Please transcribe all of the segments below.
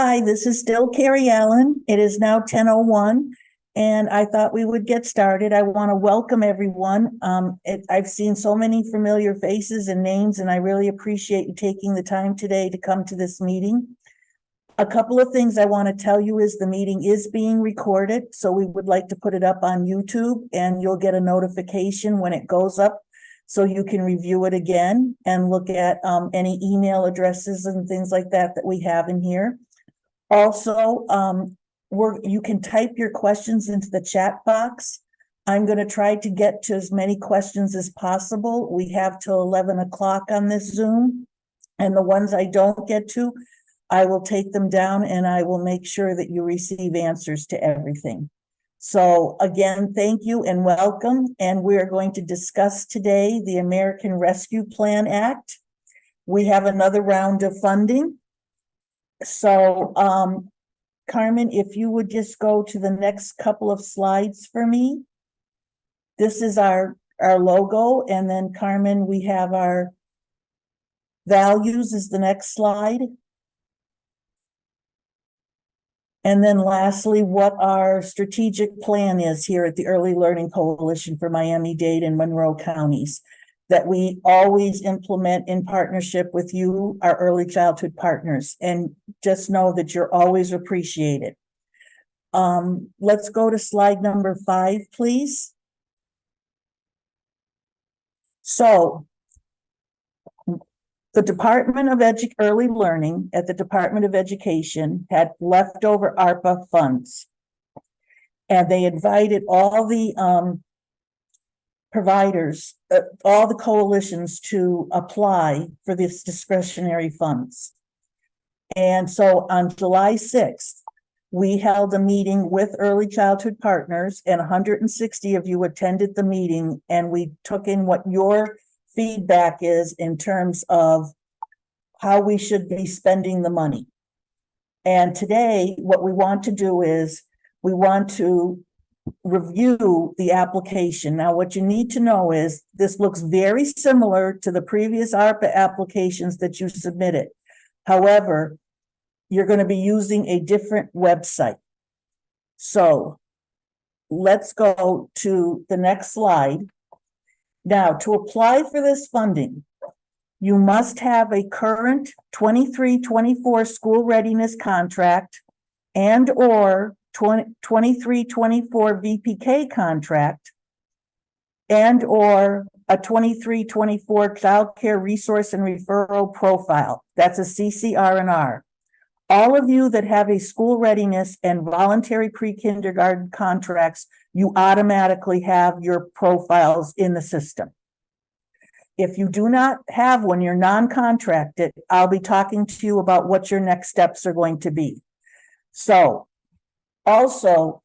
Hi, this is still Carrie Allen. It is now 10:01, and I thought we would get started. I want to welcome everyone. I've seen so many familiar faces and names, and I really appreciate you taking the time today to come to this meeting. A couple of things I want to tell you is the meeting is being recorded, so we would like to put it up on YouTube, and you'll get a notification when it goes up, so you can review it again and look at any email addresses and things like that that we have in here. Also, you can type your questions into the chat box. I'm going to try to get to as many questions as possible. We have till 11 o'clock on this Zoom, and the ones I don't get to, I will take them down and I will make sure that you receive answers to everything. So again, thank you and welcome. And we are going to discuss today the American Rescue Plan Act. We have another round of funding. So, Carmen, if you would just go to the next couple of slides for me. This is our logo, and then Carmen, we have our values is the next slide. And then lastly, what our strategic plan is here at the Early Learning Coalition for Miami-Dade and Monroe counties, that we always implement in partnership with you, our early childhood partners, and just know that you're always appreciated. Let's go to slide number 5, please. So the Department of Early Learning at the Department of Education had leftover ARPA funds, and they invited all the providers, all the coalitions to apply for this discretionary funds. And so on July 6th, we held a meeting with early childhood partners, and 160 of you attended the meeting, and we took in what your feedback is in terms of how we should be spending the money. And today, what we want to do is we want to review the application. Now, what you need to know is this looks very similar to the previous ARPA applications that you submitted. However, you're going to be using a different website. So let's go to the next slide. Now, to apply for this funding, you must have a current 23-24 school readiness contract and or 23-24 VPK contract and or a 23-24 child care resource and referral profile. That's a CCR&R. All of you that have a school readiness and voluntary pre-kindergarten contracts, you automatically have your profiles in the system. If you do not have one, you're non-contracted, I'll be talking to you about what your next steps are going to be. So also,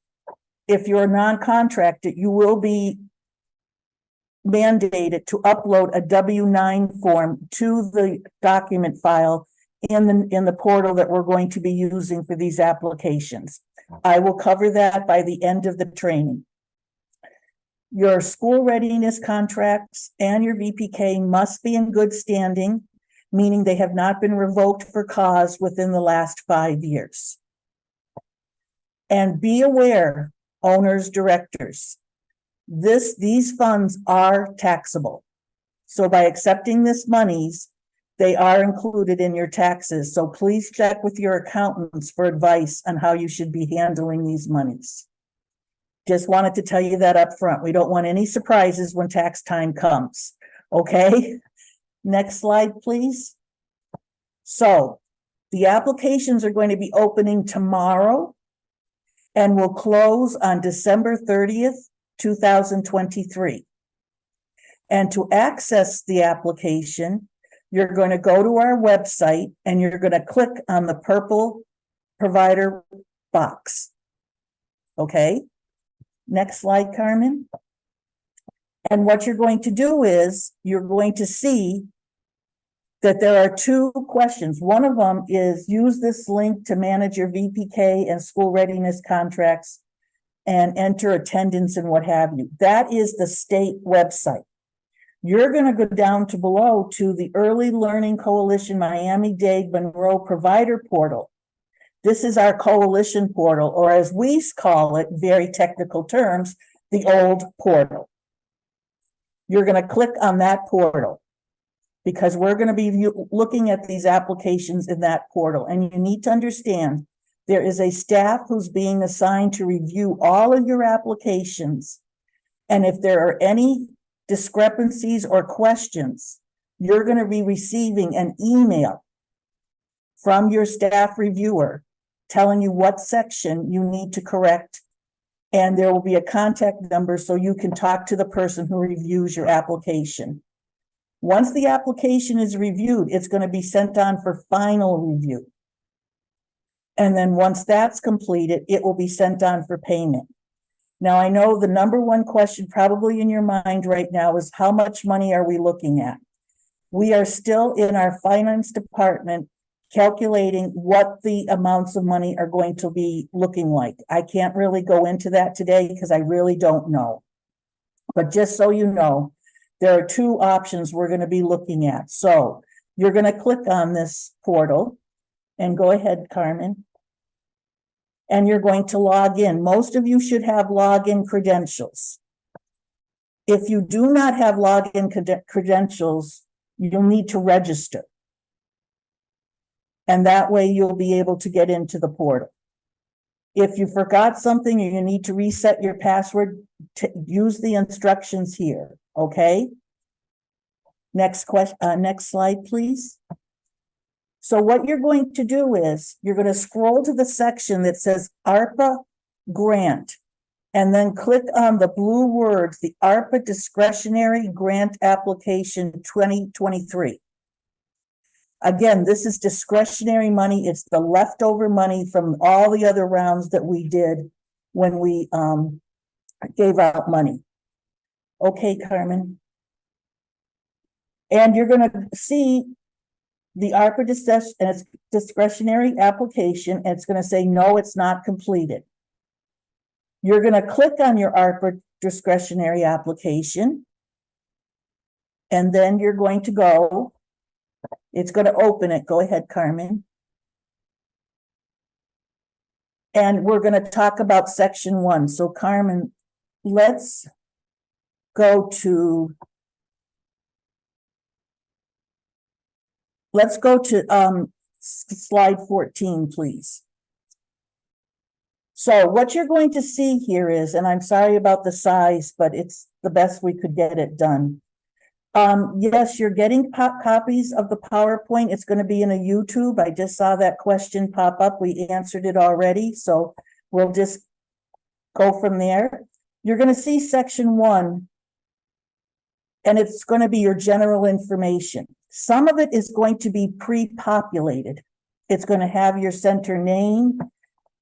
if you're non-contracted, you will be mandated to upload a W-9 form to the document file in the portal that we're going to be using for these applications. I will cover that by the end of the training. Your school readiness contracts and your VPK must be in good standing, meaning they have not been revoked for cause within the last 5 years. And be aware, owners, directors, these funds are taxable. So by accepting this monies, they are included in your taxes. So please check with your accountants for advice on how you should be handling these monies. Just wanted to tell you that up front. We don't want any surprises when tax time comes. Okay? Next slide, please. So the applications are going to be opening tomorrow and will close on December 30th, 2023. And to access the application, you're going to go to our website and you're going to click on the purple provider box. Okay? Next slide, Carmen. And what you're going to do is you're going to see that there are 2 questions. One of them is use this link to manage your VPK and school readiness contracts and enter attendance and what have you. That is the state website. You're going to go down to below to the Early Learning Coalition Miami-Dade Monroe Provider Portal. This is our coalition portal, or as we call it, very technical terms, the old portal. You're going to click on that portal because we're going to be looking at these applications in that portal. And you need to understand there is a staff who's being assigned to review all of your applications. And if there are any discrepancies or questions, you're going to be receiving an email from your staff reviewer telling you what section you need to correct. And there will be a contact number so you can talk to the person who reviews your application. Once the application is reviewed, it's going to be sent on for final review. And then once that's completed, it will be sent on for payment. Now, I know the number one question probably in your mind right now is how much money are we looking at? We are still in our finance department calculating what the amounts of money are going to be looking like. I can't really go into that today because I really don't know. But just so you know, there are two options we're going to be looking at. So you're going to click on this portal and go ahead, Carmen. And you're going to log in. Most of you should have login credentials. If you do not have login credentials, you'll need to register. And that way you'll be able to get into the portal. If you forgot something or you need to reset your password, use the instructions here, okay? Next slide, please. So what you're going to do is you're going to scroll to the section that says ARPA grant, and then click on the blue words, the ARPA Discretionary Grant Application 2023. Again, this is discretionary money. It's the leftover money from all the other rounds that we did when we gave out money. Okay, Carmen. And you're going to see the ARPA discretionary application, and it's going to say, no, it's not completed. You're going to click on your ARPA discretionary application, and then you're going to go. It's going to open it. Go ahead, Carmen. And we're going to talk about section 1. So, Carmen, let's go to slide 14, please. So what you're going to see here is, and I'm sorry about the size, but it's the best we could get it done. Yes, you're getting copies of the PowerPoint. It's going to be in a YouTube. I just saw that question pop up. We answered it already. So we'll just go from there. You're going to see section 1, and it's going to be your general information. Some of it is going to be pre-populated. It's going to have your center name.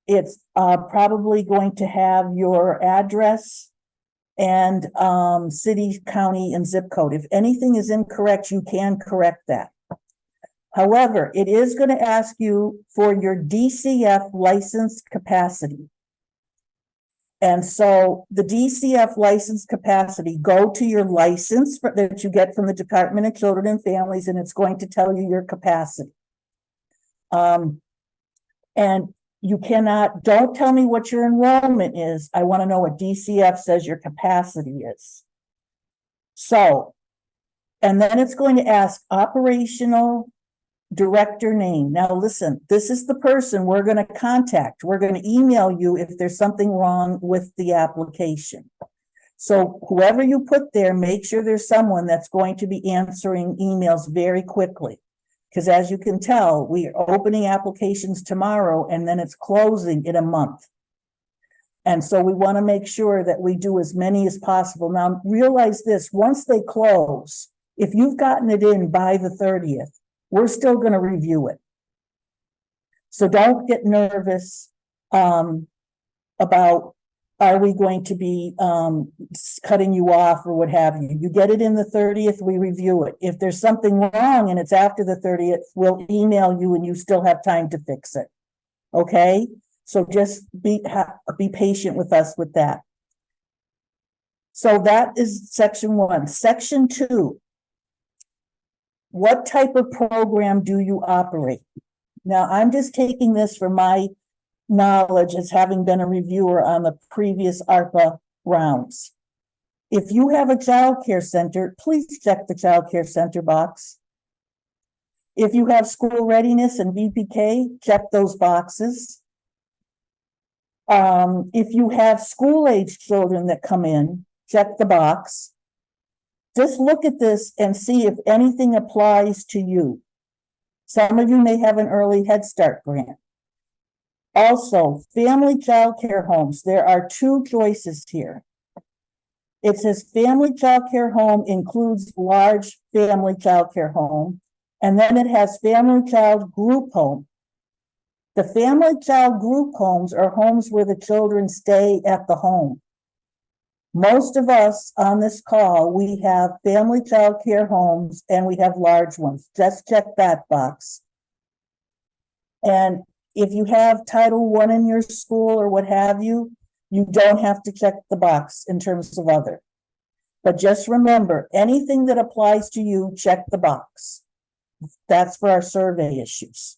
It's probably going to have your address and city, county, and zip code. If anything is incorrect, you can correct that. However, it is going to ask you for your DCF licensed capacity. And so the DCF license capacity, go to your license that you get from the Department of Children and Families, and it's going to tell you your capacity. And you cannot, don't tell me what your enrollment is. I want to know what DCF says your capacity is. So, and then it's going to ask operational director name. Now listen, this is the person we're going to contact. We're going to email you if there's something wrong with the application. So whoever you put there, make sure there's someone that's going to be answering emails very quickly. Because as you can tell, we are opening applications tomorrow and then it's closing in a month. And so we want to make sure that we do as many as possible. Now realize this, once they close, if you've gotten it in by the 30th, we're still going to review it. So don't get nervous about, are we going to be cutting you off or what have you. You get it in the 30th, we review it. If there's something wrong and it's after the 30th, we'll email you and you still have time to fix it. Okay? So just be patient with us with that. So that is section 1. Section 2. What type of program do you operate? Now, I'm just taking this from my knowledge as having been a reviewer on the previous ARPA rounds. If you have a child care center, please check the child care center box. If you have school readiness and VPK, check those boxes. If you have school-age children that come in, check the box. Just look at this and see if anything applies to you. Some of you may have an early Head Start grant. Also, family child care homes. There are two choices here. It says family child care home includes large family child care home, and then it has family child group home. The family child group homes are homes where the children stay at the home. Most of us on this call, we have family child care homes and we have large ones. Just check that box. And if you have Title I in your school or what have you, you don't have to check the box in terms of other. But just remember, anything that applies to you, check the box. That's for our survey issues.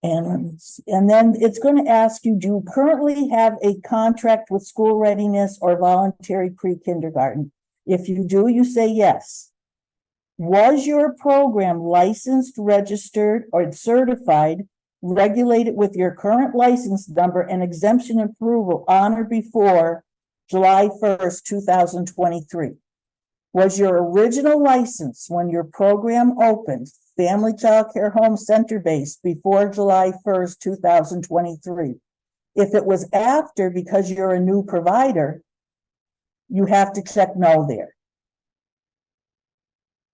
And then it's going to ask you, do you currently have a contract with school readiness or voluntary pre-kindergarten? If you do, you say yes. Was your program licensed, registered, or certified, regulated with your current license number and exemption approval on or before July 1st, 2023? Was your original license when your program opened, Family Child Care Home Center based, before July 1st, 2023? If it was after because you're a new provider, you have to check no there.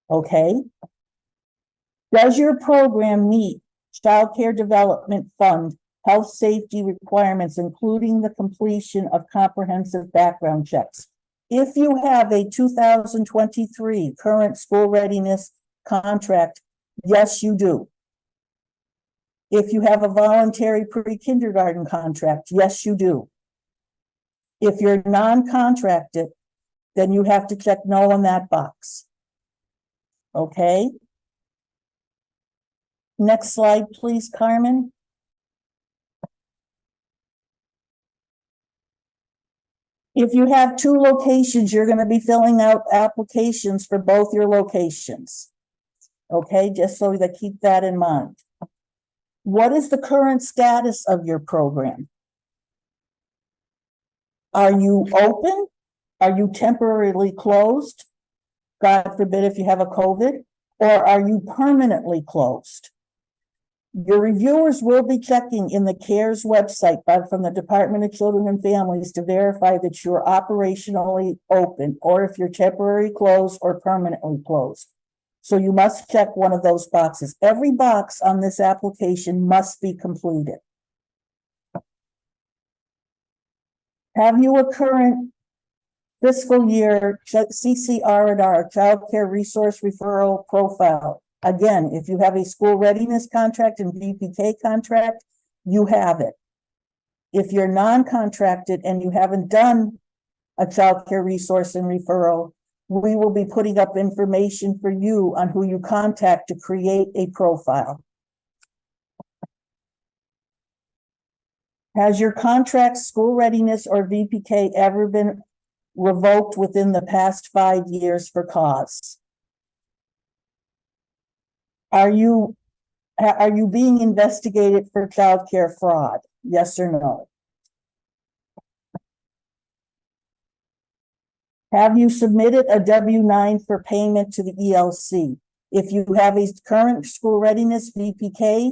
Okay? Does your program meet Child Care Development Fund health safety requirements, including the completion of comprehensive background checks? If you have a 2023 current school readiness contract, yes, you do. If you have a voluntary pre-kindergarten contract, yes, you do. If you're non-contracted, then you have to check no on that box. Okay? Next slide, please, Carmen. If you have two locations, you're going to be filling out applications for both your locations. Okay, just so that keep that in mind. What is the current status of your program? Are you open? Are you temporarily closed? God forbid if you have a COVID, or are you permanently closed? Your reviewers will be checking in the CARES website from the Department of Children and Families to verify that you're operationally open, or if you're temporarily closed or permanently closed. So you must check one of those boxes. Every box on this application must be completed. Have you a current fiscal year CCR&R, Child Care Resource Referral Profile? Again, if you have a school readiness contract and VPK contract, you have it. If you're non-contracted and you haven't done a child care resource and referral, we will be putting up information for you on who you contact to create a profile. Has your contract, school readiness, or VPK ever been revoked within the past 5 years for cause? Are you being investigated for child care fraud? Yes or no? Have you submitted a W-9 for payment to the ELC? If you have a current school readiness VPK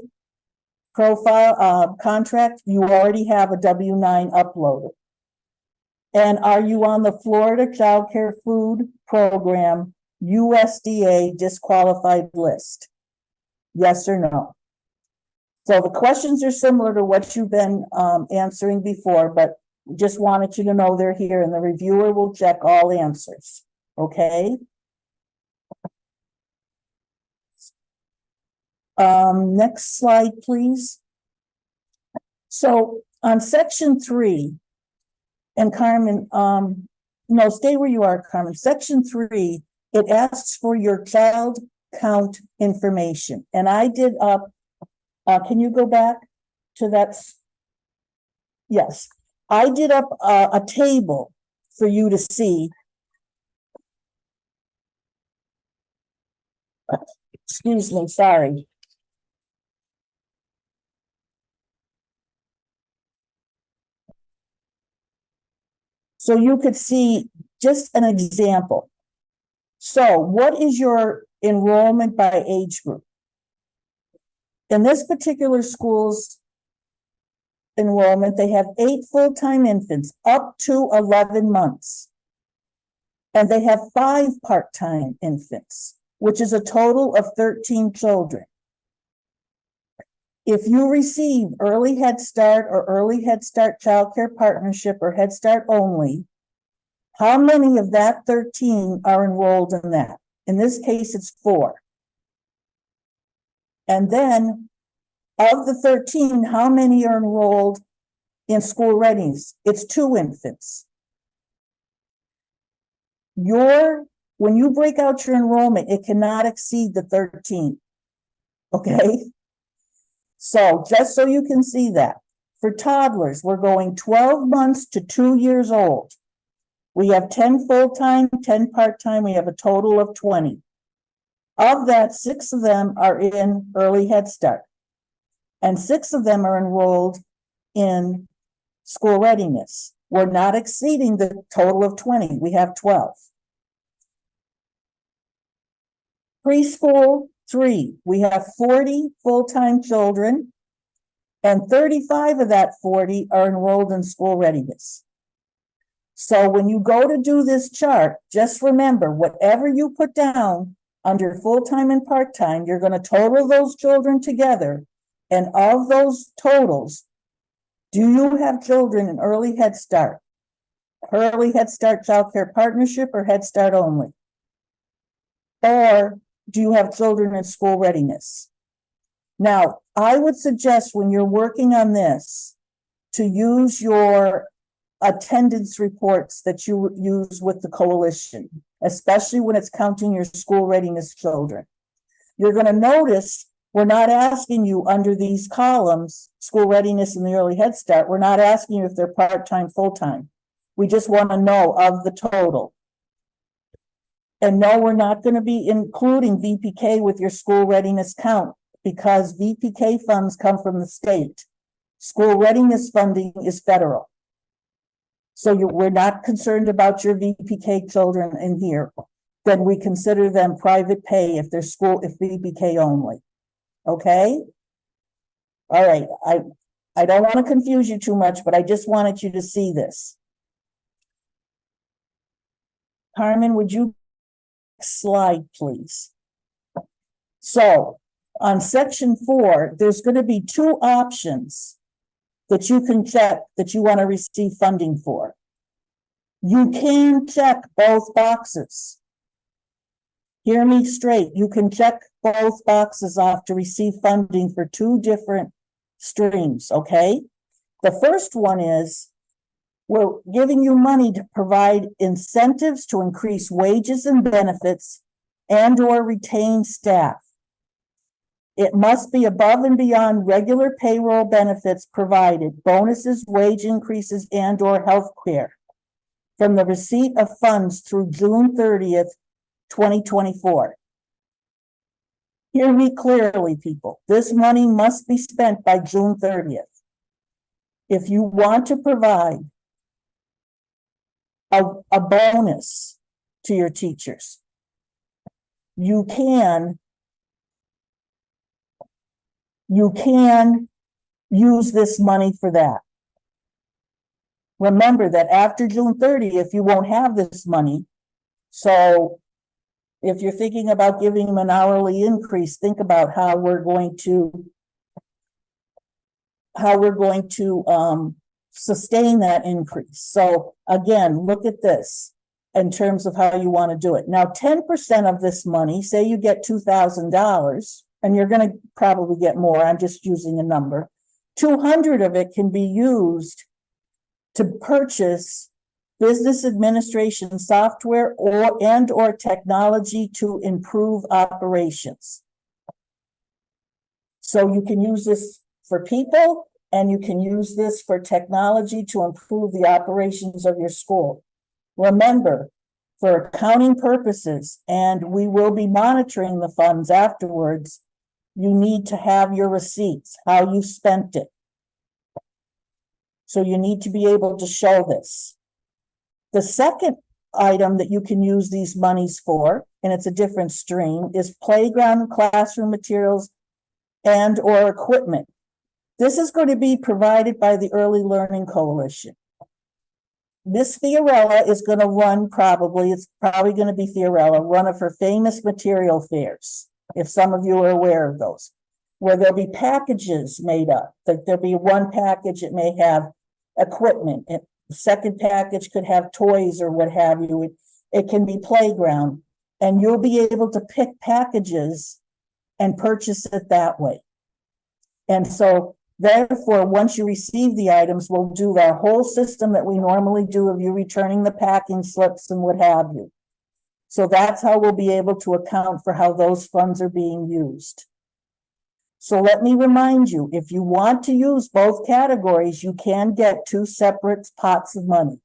profile contract, you already have a W-9 uploaded. And are you on the Florida Child Care Food Program USDA disqualified list? Yes or no? So the questions are similar to what you've been answering before, but just wanted you to know they're here, and the reviewer will check all answers. Okay? Next slide, please. So on section 3, and Carmen, no, stay where you are, Carmen. Section 3, it asks for your child count information. And I did up, can you go back to that? Yes, I did up a table for you to see. Excuse me, sorry. So you could see just an example. So what is your enrollment by age group? In this particular school's enrollment, they have 8 full-time infants up to 11 months. And they have 5 part-time infants, which is a total of 13 children. If you receive early Head Start or early Head Start Child Care Partnership or Head Start only, how many of that 13 are enrolled in that? In this case, it's 4. And then of the 13, how many are enrolled in school readiness? It's 2 infants. When you break out your enrollment, it cannot exceed the 13. Okay? So just so you can see that, for toddlers, we're going 12 months to 2 years old. We have 10 full-time, 10 part-time. We have a total of 20. Of that, 6 of them are in early Head Start. And 6 of them are enrolled in school readiness. We're not exceeding the total of 20. We have 12. Preschool, 3. We have 40 full-time children, and 35 of that 40 are enrolled in school readiness. So when you go to do this chart, just remember, whatever you put down under full-time and part-time, you're going to total those children together. And of those totals, do you have children in early Head Start? Early Head Start Child Care Partnership or Head Start only? Or do you have children in school readiness? Now, I would suggest when you're working on this to use your attendance reports that you use with the coalition, especially when it's counting your school readiness children. You're going to notice we're not asking you under these columns, school readiness and the early Head Start, we're not asking you if they're part-time, full-time. We just want to know of the total. And no, we're not going to be including VPK with your school readiness count because VPK funds come from the state. School readiness funding is federal. So we're not concerned about your VPK children in here. Then we consider them private pay if they're if VPK only. Okay? All right. I don't want to confuse you too much, but I just wanted you to see this. Carmen, would you slide, please? So on section 4, there's going to be 2 options that you can check that you want to receive funding for. You can check both boxes. Hear me straight. You can check both boxes off to receive funding for 2 different streams, okay? The first one is we're giving you money to provide incentives to increase wages and benefits and or retain staff. It must be above and beyond regular payroll benefits provided, bonuses, wage increases, and or health care from the receipt of funds through June 30th, 2024. Hear me clearly, people. This money must be spent by June 30th. If you want to provide a bonus to your teachers, you can use this money for that. Remember that after June 30th, you won't have this money. So if you're thinking about giving them an hourly increase, think about how we're going to sustain that increase. So again, look at this in terms of how you want to do it. Now, 10% of this money, say you get $2,000, and you're going to probably get more, I'm just using a number, 200 of it can be used to purchase business administration software or technology to improve operations. So you can use this for people, and you can use this for technology to improve the operations of your school. Remember, for accounting purposes, and we will be monitoring the funds afterwards, you need to have your receipts, how you spent it. So you need to be able to show this. The second item that you can use these monies for, and it's a different stream, is playground and classroom materials and or equipment. This is going to be provided by the Early Learning Coalition. Miss Fiorella is going to run it's probably going to be Fiorella, one of her famous material fairs, if some of you are aware of those, where there'll be packages made up. There'll be one package, it may have equipment. The second package could have toys or what have you. It can be playground, and you'll be able to pick packages and purchase it that way. And so therefore, once you receive the items, we'll do our whole system that we normally do of you returning the packing slips and what have you. So that's how we'll be able to account for how those funds are being used. So let me remind you, if you want to use both categories, you can get 2 separate pots of money.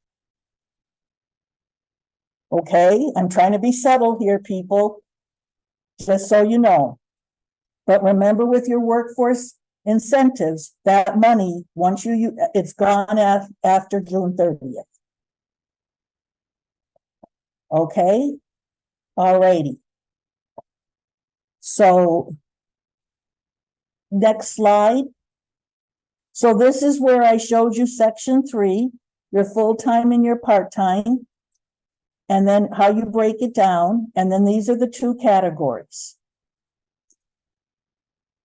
Okay, I'm trying to be subtle here, people, just so you know. But remember, with your workforce incentives, that money, once it's gone after June 30th. Okay, all righty. So next slide. So this is where I showed you section 3, your full-time and your part-time, and then how you break it down. And then these are the 2 categories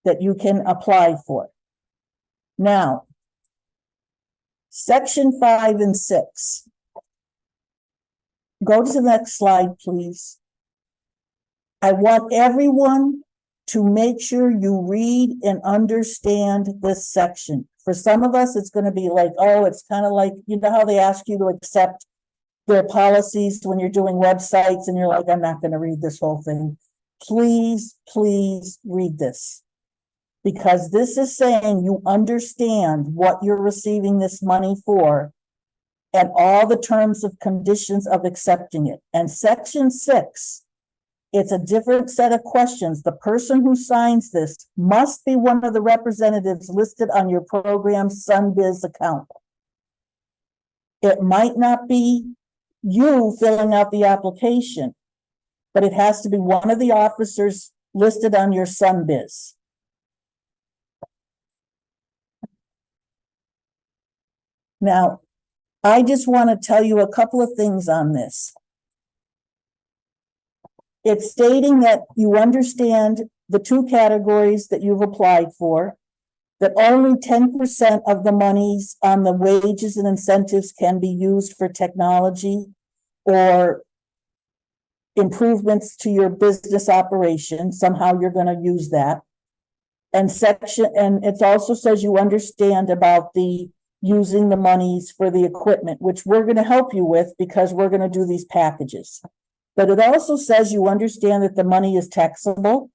that you can apply for. Now, section 5 and 6. Go to the next slide, please. I want everyone to make sure you read and understand this section. For some of us, it's going to be like, oh, it's kind of like, you know how they ask you to accept their policies when you're doing websites and you're like, I'm not going to read this whole thing. Please, please read this. Because this is saying you understand what you're receiving this money for and all the terms of conditions of accepting it. And section 6, it's a different set of questions. The person who signs this must be one of the representatives listed on your program's SunBiz account. It might not be you filling out the application, but it has to be one of the officers listed on your SunBiz. Now, I just want to tell you a couple of things on this. It's stating that you understand the 2 categories that you've applied for, that only 10% of the monies on the wages and incentives can be used for technology or improvements to your business operation. Somehow you're going to use that. And it also says you understand about the using the monies for the equipment, which we're going to help you with because we're going to do these packages. But it also says you understand that the money is taxable,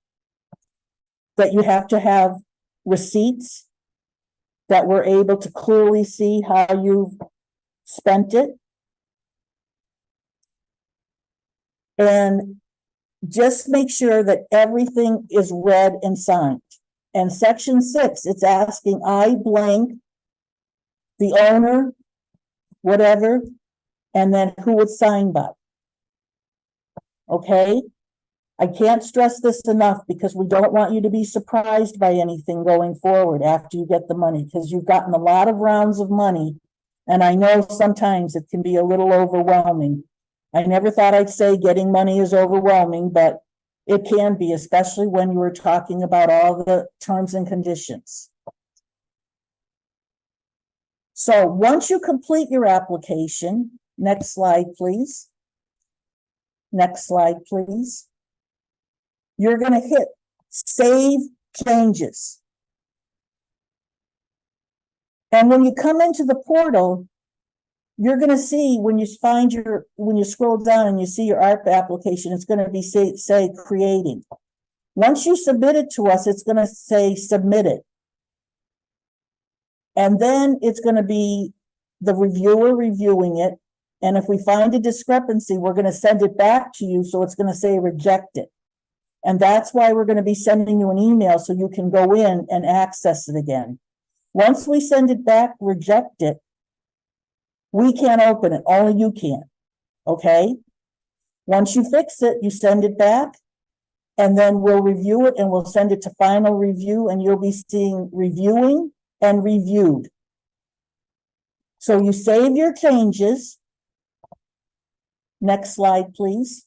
that you have to have receipts, that we're able to clearly see how you've spent it. And just make sure that everything is read and signed. And section 6, it's asking, I blank, the owner, whatever, and then who would sign by. Okay? I can't stress this enough because we don't want you to be surprised by anything going forward after you get the money, because you've gotten a lot of rounds of money, and I know sometimes it can be a little overwhelming. I never thought I'd say getting money is overwhelming, but it can be, especially when you were talking about all the terms and conditions. So once you complete your application, next slide, please. Next slide, please. You're going to hit Save Changes. And when you come into the portal, you're gonna see when you scroll down and you see your ARPA application, it's gonna be say creating. Once you submit it to us, it's gonna say submitted. And then it's gonna be the reviewer reviewing it. And if we find a discrepancy, we're gonna send it back to you, so it's gonna say rejected. And that's why we're gonna be sending you an email so you can go in and access it again. Once we send it back, reject it, we can't open it, only you can, okay? Once you fix it, you send it back, and then we'll review it and we'll send it to final review, and you'll be seeing reviewing and reviewed. So you save your changes. Next slide, please.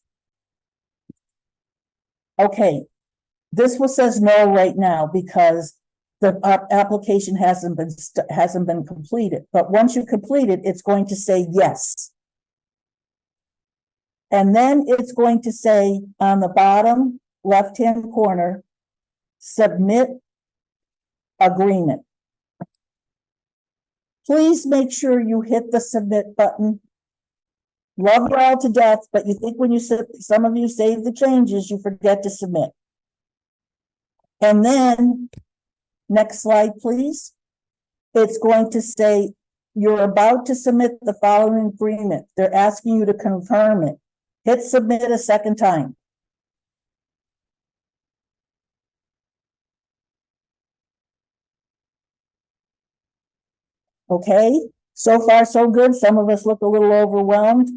Okay, this one says no right now because the application hasn't been completed. But once you complete it, it's going to say yes. And then it's going to say on the bottom left-hand corner, submit agreement. Please make sure you hit the submit button. Love you all to death, but you think when some of you save the changes, you forget to submit. And then, next slide, please. It's going to say, you're about to submit the following agreement. They're asking you to confirm it. Hit submit a second time. Okay, so far so good. Some of us look a little overwhelmed.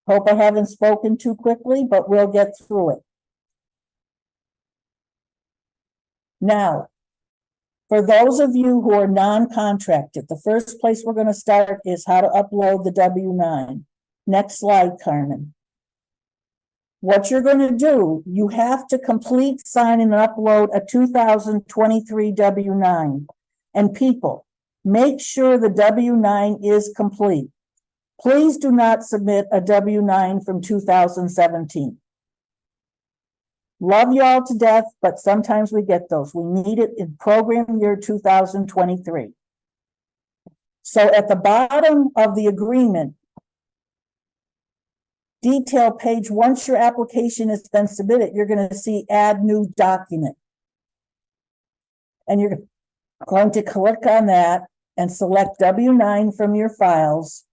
Hope I haven't spoken too quickly, but we'll get through it. Now, for those of you who are non-contracted, the first place we're going to start is how to upload the W-9. Next slide, Carmen. What you're going to do, you have to complete, sign, and upload a 2023 W-9. And people, make sure the W-9 is complete. Please do not submit a W-9 from 2017. Love you all to death, but sometimes we get those. We need it in program year 2023. So at the bottom of the agreement, detail page, once your application has been submitted, you're going to see add new document. And you're going to click on that and select W-9 from your files.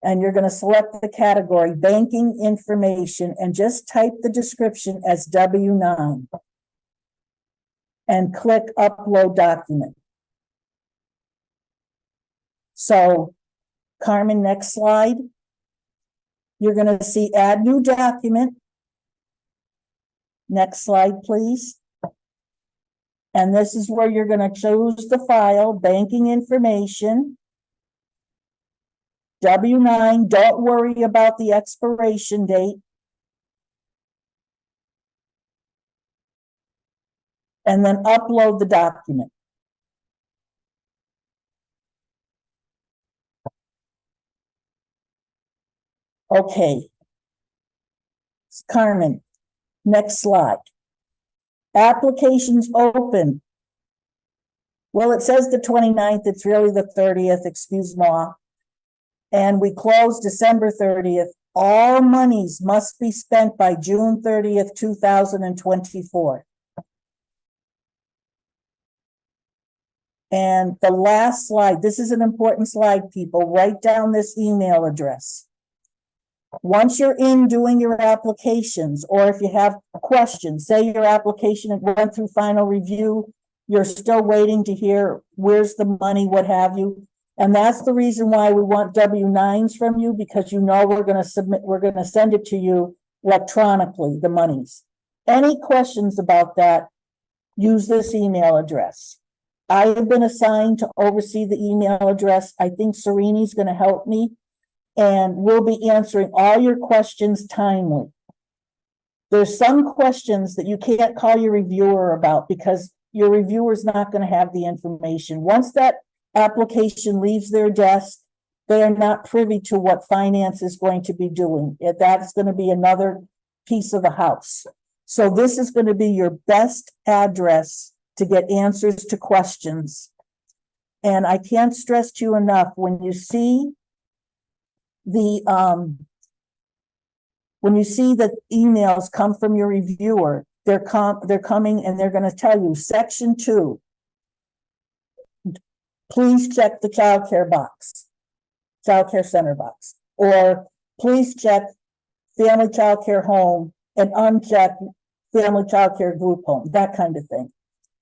And you're going to select the category banking information and just type the description as W-9 and click upload document. So, Carmen, next slide. You're going to see add new document. Next slide, please. And this is where you're going to choose the file, banking information. W-9, don't worry about the expiration date. And then upload the document. Okay. Carmen, next slide. Applications open. Well, it says the 29th, it's really the 30th, excuse me. And we close December 30th. All monies must be spent by June 30th, 2024. And the last slide, this is an important slide, people. Write down this email address. Once you're in doing your applications, or if you have questions, say your application went through final review, you're still waiting to hear where's the money, what have you. And that's the reason why we want W-9s from you, because you know we're going to send it to you electronically, the monies. Any questions about that, use this email address. I have been assigned to oversee the email address. I think Sereni's going to help me, and we'll be answering all your questions timely. There's some questions that you can't call your reviewer about because your reviewer's not going to have the information. Once that application leaves their desk, they are not privy to what finance is going to be doing. That's going to be another piece of the house. So this is going to be your best address to get answers to questions. And I can't stress to you enough, when you see when you see the emails come from your reviewer, they're coming and they're going to tell you, section 2, please check the childcare center box, or please check family childcare home and uncheck family childcare group home, that kind of thing.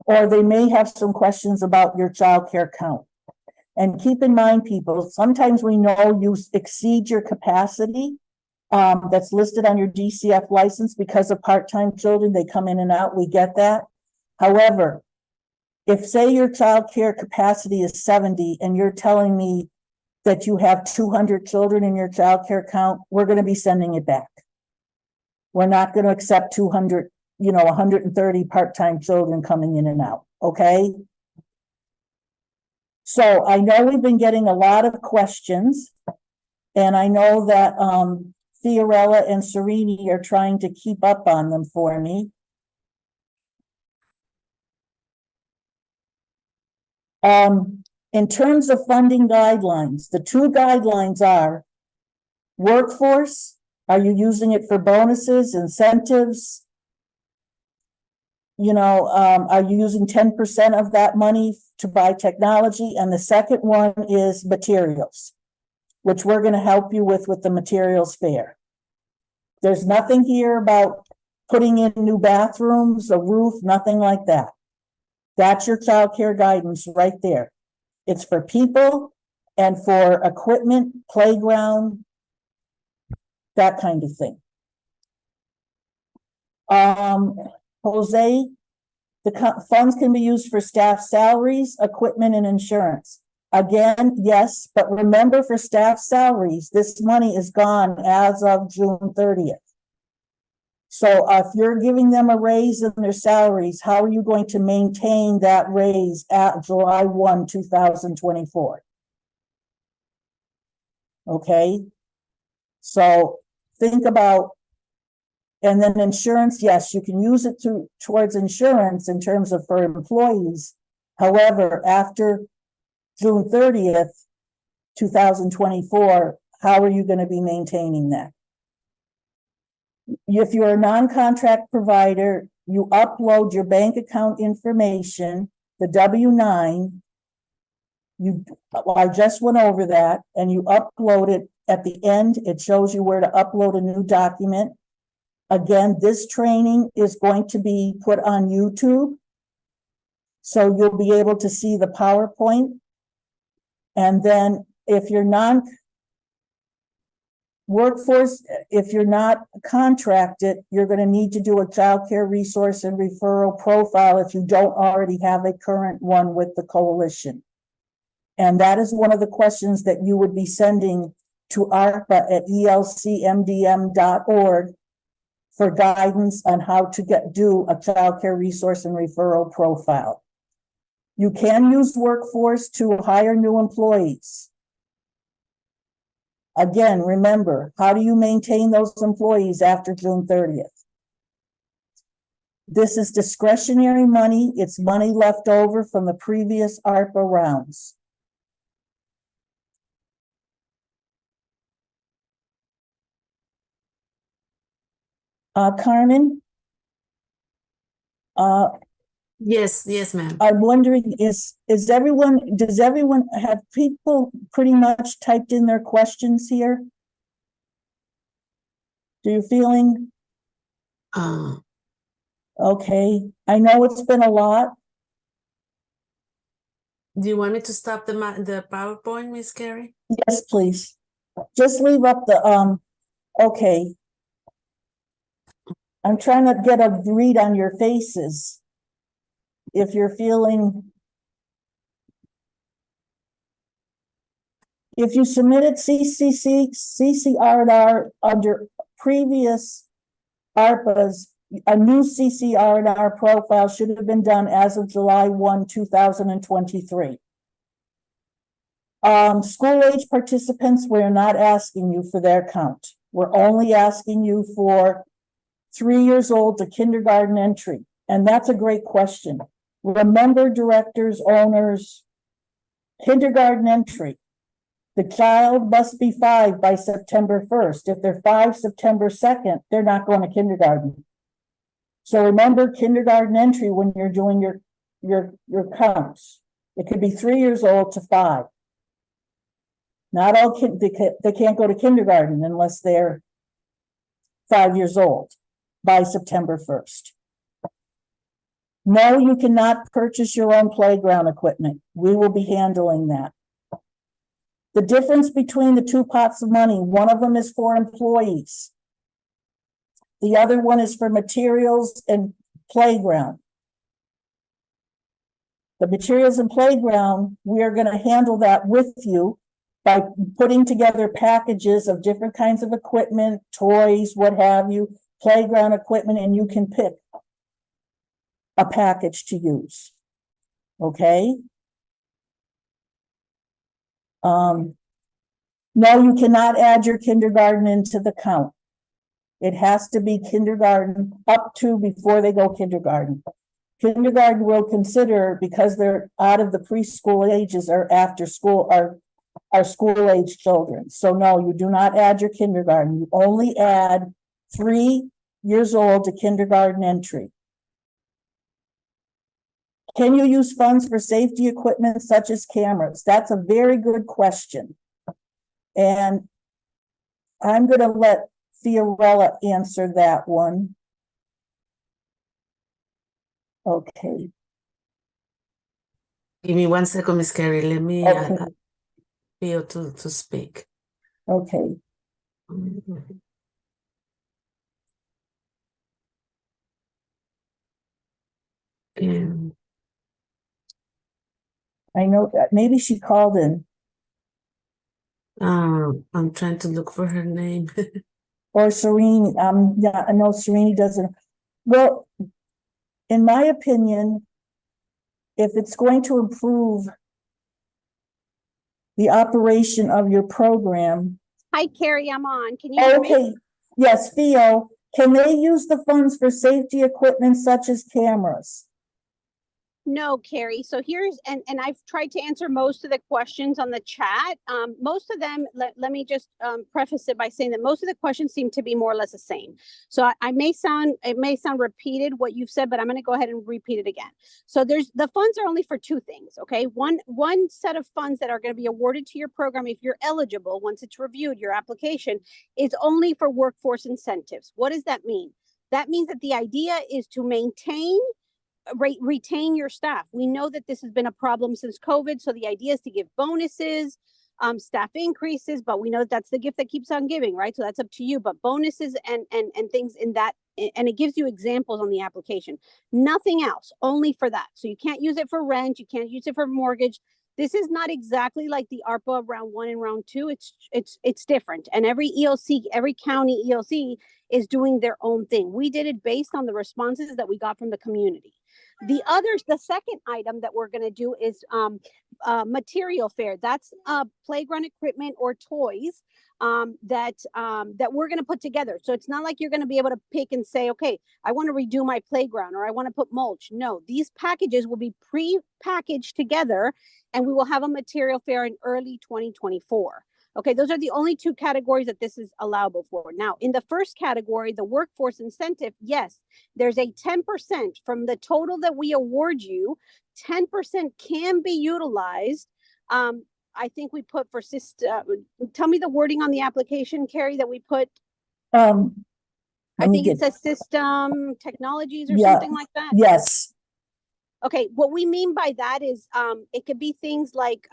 Or they may have some questions about your childcare count. And keep in mind, people, sometimes we know you exceed your capacity that's listed on your DCF license because of part-time children. They come in and out. We get that. However, if say your childcare capacity is 70 and you're telling me that you have 200 children in your childcare count, we're going to be sending it back. We're not going to accept 200, 130 part-time children coming in and out. Okay. So I know we've been getting a lot of questions, and I know that Fiorella and Serini are trying to keep up on them for me. In terms of funding guidelines, the 2 guidelines are workforce. Are you using it for bonuses, incentives? Are you using 10% of that money to buy technology? And the second one is materials, which we're going to help you with the materials fair. There's nothing here about putting in new bathrooms, a roof, nothing like that. That's your child care guidance right there. It's for people and for equipment, playground, that kind of thing. Jose, the funds can be used for staff salaries, equipment, and insurance. Again, yes, but remember, for staff salaries, this money is gone as of June 30th. So if you're giving them a raise in their salaries, how are you going to maintain that raise at July 1, 2024? Okay, so think about, and then insurance, yes, you can use it towards insurance in terms of for employees. However, after June 30th, 2024, how are you going to be maintaining that? If you're a non-contract provider, you upload your bank account information, the W-9. I just went over that, and you upload it at the end. It shows you where to upload a new document. Again, this training is going to be put on YouTube, so you'll be able to see the PowerPoint. And then if you're non-workforce, if you're not contracted, you're going to need to do a child care resource and referral profile if you don't already have a current one with the coalition. And that is one of the questions that you would be sending to ARPA at elcmdm.org for guidance on how to do a child care resource and referral profile. You can use workforce to hire new employees. Again, remember, how do you maintain those employees after June 30th? This is discretionary money. It's money left over from the previous ARPA rounds. Carmen? Yes, ma'am. I'm wondering, does everyone have people pretty much typed in their questions here? Do you feeling? Okay, I know it's been a lot. Do you want me to stop the PowerPoint, Miss Carrie? Yes, please. Just leave up the, okay. I'm trying to get a read on your faces. If you're feeling, if you submitted CCR&R under previous ARPAs, a new CCR&R profile should have been done as of July 1, 2023. School age participants, we're not asking you for their count. We're only asking you for 3 years old to kindergarten entry. And that's a great question. Remember, directors, owners, kindergarten entry. The child must be 5 by September 1st. If they're 5 September 2nd, they're not going to kindergarten. So remember kindergarten entry when you're doing your counts. It could be 3 years old to 5. Not all kids, they can't go to kindergarten unless they're 5 years old by September 1st. No, you cannot purchase your own playground equipment. We will be handling that. The difference between the two pots of money, one of them is for employees. The other one is for materials and playground. The materials and playground, we are going to handle that with you by putting together packages of different kinds of equipment, toys, what have you, playground equipment, and you can pick a package to use. Okay? No, you cannot add your kindergarten into the count. It has to be kindergarten up to before they go kindergarten. Kindergarten will consider, because they're out of the preschool ages or after school, are school age children. So no, you do not add your kindergarten. You only add 3 years old to kindergarten entry. Can you use funds for safety equipment such as cameras? That's a very good question. And I'm going to let Fiorella answer that one. Okay. Give me 1 second, Miss Carrie. Let me Okay. feel to speak. Okay. And I know that maybe she called in, I'm trying to look for her name. or Serene. Yeah, I know Serene doesn't. Well, in my opinion, if it's going to improve the operation of your program. Hi, Carrie, I'm on. Can you hear me? Okay, yes, Theo, can they use the funds for safety equipment such as cameras? No, Carrie. So here's, and I've tried to answer most of the questions on the chat. Most of them, let me just preface it by saying that most of the questions seem to be more or less the same. So it may sound repeated what you've said, but I'm going to go ahead and repeat it again. So the funds are only for 2 things, okay? One set of funds that are going to be awarded to your program if you're eligible, once it's reviewed, your application, is only for workforce incentives. What does that mean? That means that the idea is to retain your staff. We know that this has been a problem since COVID. So the idea is to give bonuses, staff increases, but we know that's the gift that keeps on giving, right? So that's up to you, but bonuses and things in that, and it gives you examples on the application. Nothing else, only for that. So you can't use it for rent. You can't use it for mortgage. This is not exactly like the ARPA round 1 and round 2. It's different. And every EOC, every county EOC is doing their own thing. We did it based on the responses that we got from the community. The second item that we're going to do is material fair. That's playground equipment or toys that we're going to put together. So it's not like you're going to be able to pick and say, okay, I want to redo my playground or I want to put mulch. No, these packages will be pre-packaged together and we will have a material fair in early 2024. Okay, those are the only 2 categories that this is allowable for. Now, in the first category, the workforce incentive, yes, there's a 10% from the total that we award you, 10% can be utilized. I think we put for tell me the wording on the application, Carrie, that we put. I think it says system technologies or something like that. Yes. Okay, what we mean by that is it could be things like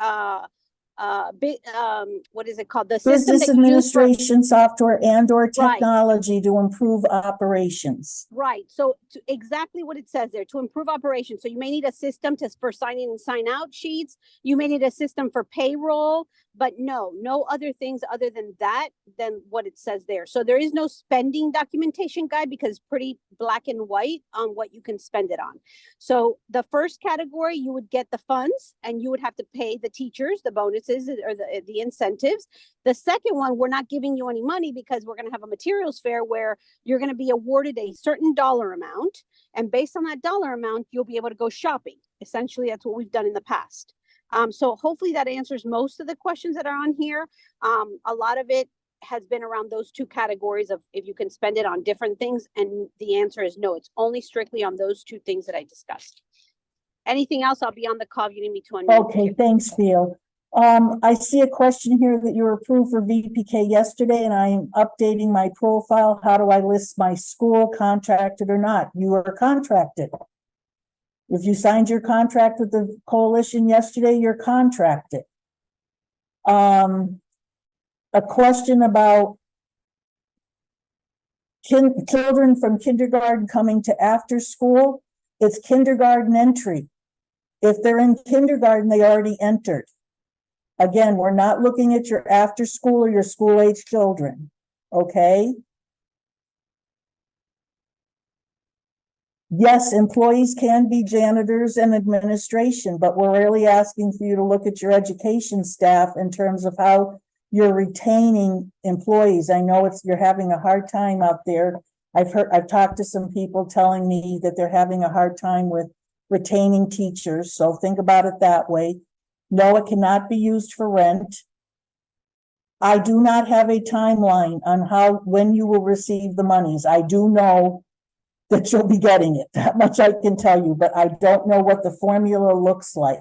what is it called? The business administration software and or technology to improve operations. Right. So exactly what it says there, to improve operations. So you may need a system for sign in and sign out sheets. You may need a system for payroll, but no other things other than that, than what it says there. So there is no spending documentation guide because it's pretty black and white on what you can spend it on. So the first category, you would get the funds and you would have to pay the teachers, the bonuses or the incentives. The second one, we're not giving you any money because we're going to have a materials fair where you're going to be awarded a certain dollar amount. And based on that dollar amount, you'll be able to go shopping. Essentially, that's what we've done in the past. So hopefully that answers most of the questions that are on here. A lot of it has been around those two categories of if you can spend it on different things, and the answer is no, it's only strictly on those two things that I discussed. Anything else, I'll be on the call if you need me to unmute. Okay, thanks, Phil. I see a question here that you were approved for VPK yesterday, and I am updating my profile. How do I list my school, contracted or not? You are contracted. If you signed your contract with the coalition yesterday, you're contracted. A question about children from kindergarten coming to after school. It's kindergarten entry. If they're in kindergarten, they already entered. Again, we're not looking at your after school or your school age children, okay? Yes, employees can be janitors and administration, but we're really asking for you to look at your education staff in terms of how you're retaining employees. I know you're having a hard time out there. I've talked to some people telling me that they're having a hard time with retaining teachers, so think about it that way. No, it cannot be used for rent. I do not have a timeline on when you will receive the monies. I do know that you'll be getting it. That much I can tell you, but I don't know what the formula looks like.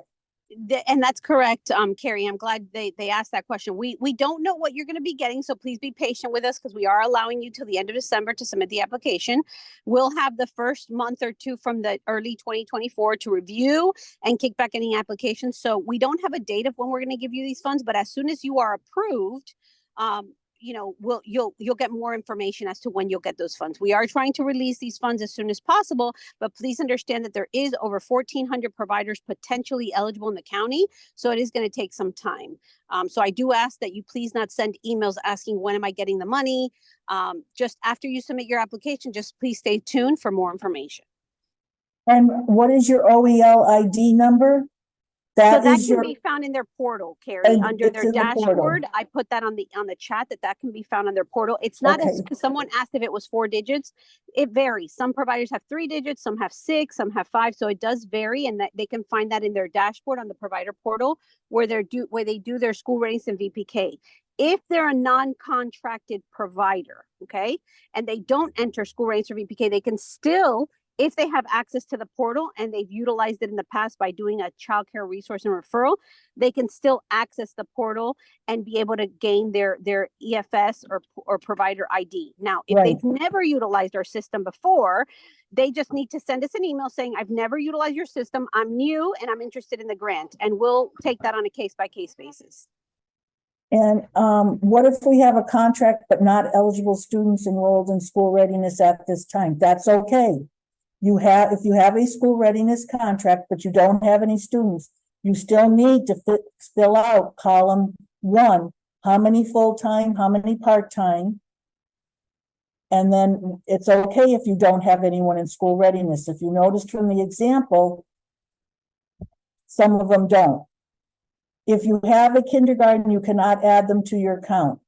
And that's correct, Carrie. I'm glad they asked that question. We don't know what you're going to be getting, so please be patient with us because we are allowing you till the end of December to submit the application. We'll have the first month or two from the early 2024 to review and kick back any applications. So we don't have a date of when we're going to give you these funds, but as soon as you are approved, you'll get more information as to when you'll get those funds. We are trying to release these funds as soon as possible, but please understand that there is over 1,400 providers potentially eligible in the county, so it is going to take some time. So I do ask that you please not send emails asking when am I getting the money. Just after you submit your application, just please stay tuned for more information. And what is your OEL ID number? That can be found in their portal, Carrie, under their dashboard. I put that on the chat that can be found on their portal. It's not as someone asked if it was 4 digits. It varies. Some providers have 3 digits, some have 6, some have 5. So it does vary, and that they can find that in their dashboard on the provider portal where they do their school ratings and VPK. If they're a non-contracted provider, okay, and they don't enter school ratings or VPK, they can still, if they have access to the portal and they've utilized it in the past by doing a child care resource and referral, they can still access the portal and be able to gain their EFS or provider ID. Now, if they've never utilized our system before, they just need to send us an email saying, I've never utilized your system, I'm new, and I'm interested in the grant. And we'll take that on a case-by-case basis. And what if we have a contract but not eligible students enrolled in school readiness at this time? That's okay. If you have a school readiness contract, but you don't have any students, you still need to fill out column 1, how many full-time, how many part-time. And then it's okay if you don't have anyone in school readiness. If you noticed from the example, some of them don't. If you have a kindergarten, you cannot add them to your count.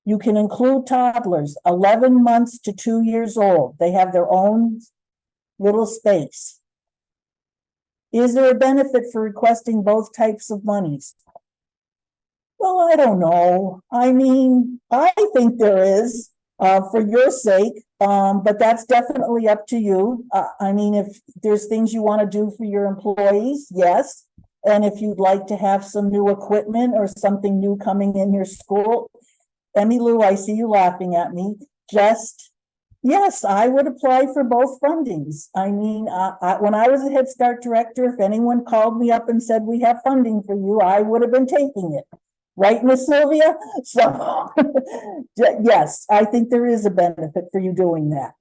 You can include toddlers, 11 months to 2 years old. They have their own little space. Is there a benefit for requesting both types of monies? Well, I don't know. I mean, I think there is, for your sake, but that's definitely up to you. I mean, if there's things you want to do for your employees, yes. And if you'd like to have some new equipment or something new coming in your school, Emmy Lou, I see you laughing at me. Yes, I would apply for both fundings. I mean, when I was a Head Start director, if anyone called me up and said, we have funding for you, I would have been taking it. Right, Miss Sylvia? So, yes, I think there is a benefit for you doing that.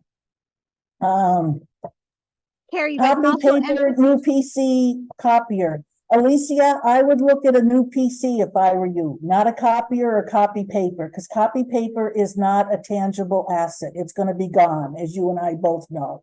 Carrie, copy paper, new PC, copier. Alicia, I would look at a new PC if I were you, not a copier or copy paper, because copy paper is not a tangible asset. It's going to be gone, as you and I both know.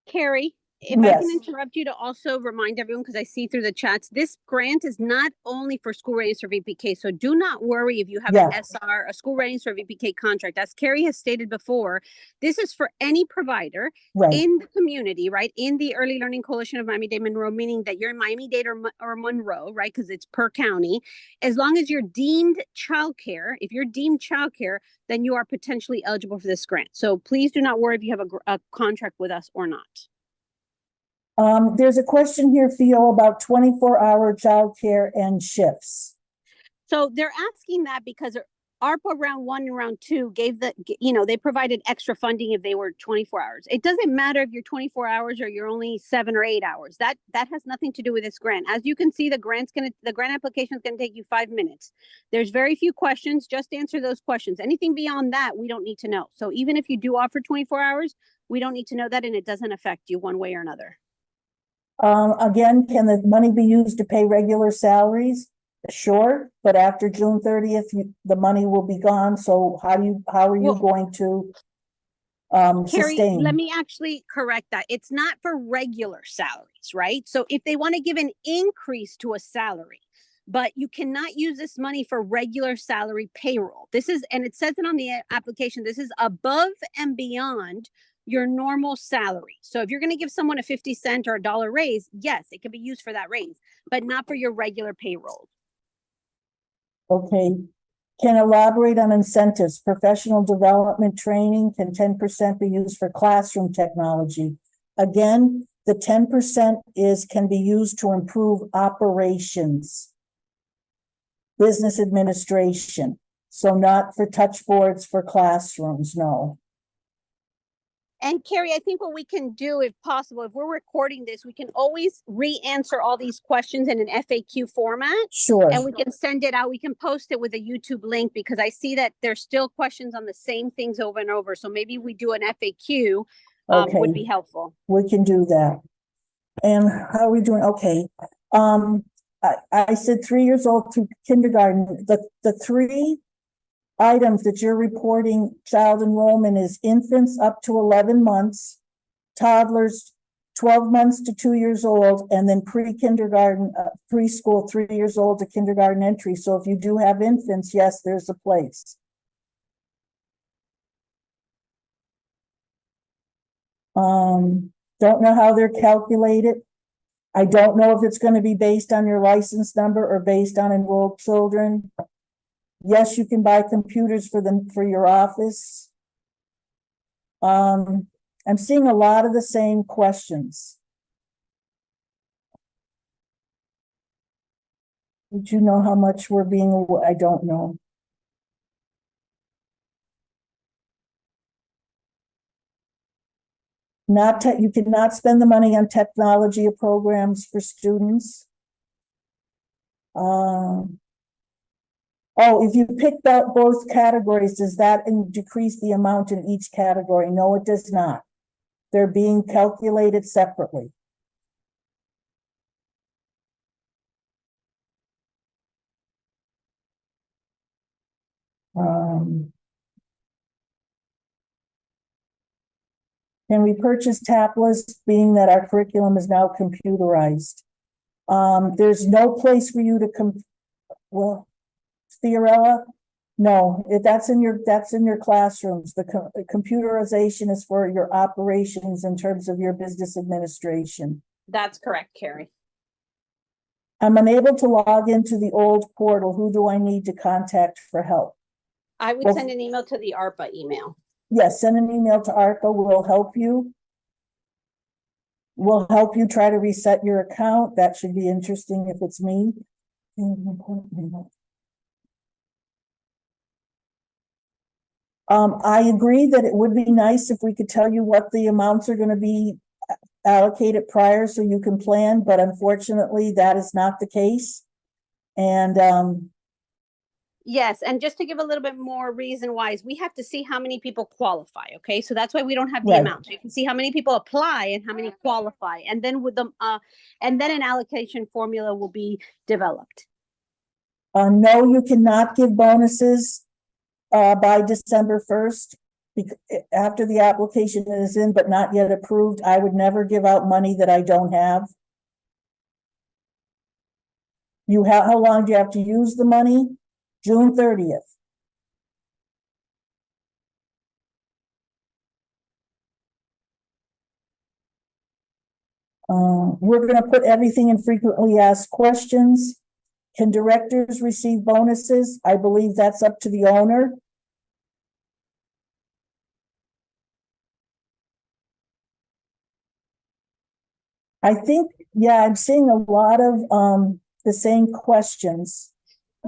Carrie, If I can Yes. interrupt you to also remind everyone, because I see through the chats, this grant is not only for school readiness or VPK. So do not worry if you have an Yeah. SR, a school readiness or VPK contract. As Carrie has stated before, this is for any provider Right. in the community, right? In the Early Learning Coalition of Miami-Dade Monroe, meaning that you're in Miami-Dade or Monroe, right? Because it's per county. As long as you're deemed childcare, if you're deemed childcare, then you are potentially eligible for this grant. So please do not worry if you have a contract with us or not. There's a question here, Theo, about 24-hour childcare and shifts. So they're asking that because ARPA round 1 and round 2 gave they provided extra funding if they were 24 hours. It doesn't matter if you're 24 hours or you're only 7 or 8 hours. That has nothing to do with this grant. As you can see, the grant application is going to take you 5 minutes. There's very few questions. Just answer those questions. Anything beyond that, we don't need to know. So even if you do offer 24 hours, we don't need to know that, and it doesn't affect you one way or another. Again, can the money be used to pay regular salaries? Sure, but after June 30th, the money will be gone. So how are you going to Carrie, sustain? let me actually correct that. It's not for regular salaries, right? So if they want to give an increase to a salary, but you cannot use this money for regular salary payroll. This is, and it says it on the application, this is above and beyond your normal salary. So if you're going to give someone a 50-cent or $1 raise, yes, it can be used for that raise, but not for your regular payroll. Okay. Can elaborate on incentives, professional development training, can 10% be used for classroom technology? Again, the 10% can be used to improve operations, business administration. So not for touch boards for classrooms, no. And Carrie, I think what we can do, if possible, if we're recording this, we can always re-answer all these questions in an FAQ format. Sure. And we can send it out. We can post it with a YouTube link because I see that there's still questions on the same things over and over. So maybe we do an FAQ would be helpful. We can do that. And how are we doing? Okay. I said 3 years old through kindergarten. The 3 items that you're reporting child enrollment is infants up to 11 months, toddlers 12 months to 2 years old, and then pre-kindergarten, preschool 3 years old to kindergarten entry. So if you do have infants, yes, there's a place. Don't know how they're calculated. I don't know if it's going to be based on your license number or based on enrolled children. Yes, you can buy computers for your office. I'm seeing a lot of the same questions. Did you know how much we're being, I don't know. You cannot spend the money on technology or programs for students. Oh, if you picked out both categories, does that decrease the amount in each category? No, it does not. They're being calculated separately. Can we purchase tablets, being that our curriculum is now computerized? There's no place for you to well, Fiorella, no, that's in your classrooms. The computerization is for your operations in terms of your business administration. That's correct, Carrie. I'm unable to log into the old portal. Who do I need to contact for help? I would send an email to the ARPA email. Yes, send an email to ARPA. We'll help you. We'll help you try to reset your account. That should be interesting if it's me. I agree that it would be nice if we could tell you what the amounts are going to be allocated prior so you can plan, but unfortunately that is not the case. And yes, and just to give a little bit more reason why is we have to see how many people qualify. Okay, so that's why we don't have the amount. So you can see how many people apply and how many qualify, and then with them, and then an allocation formula will be developed. No, you cannot give bonuses by December 1st after the application is in but not yet approved, I would never give out money that I don't have. How long do you have to use the money? June 30th. We're gonna put everything in frequently asked questions. Can directors receive bonuses? I believe that's up to the owner. I think, yeah, I'm seeing a lot of, the same questions.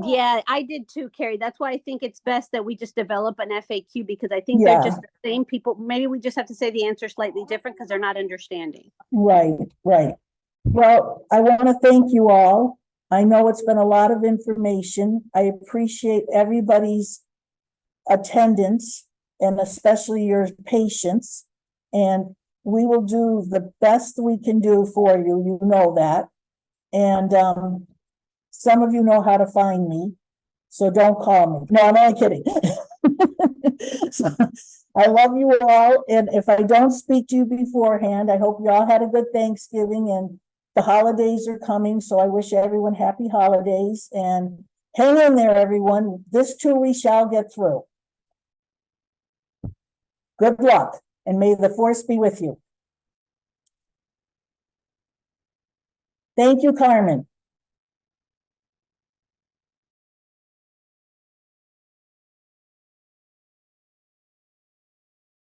Yeah, I did too, Carrie. That's why I think it's best that we just develop an FAQ, because I think they're just the same people. Maybe we just have to say the answer slightly different because they're not understanding. Right, right. Well, I want to thank you all. I know it's been a lot of information. I appreciate everybody's attendance and especially your patience. And we will do the best we can do for you. You know that. And some of you know how to find me, so don't call me. No, I'm only kidding. So, I love you all, and if I don't speak to you beforehand, I hope you all had a good Thanksgiving, and the holidays are coming, so I wish everyone happy holidays, and hang in there, everyone. This too we shall get through. Good luck, and may the force be with you. Thank you, Carmen.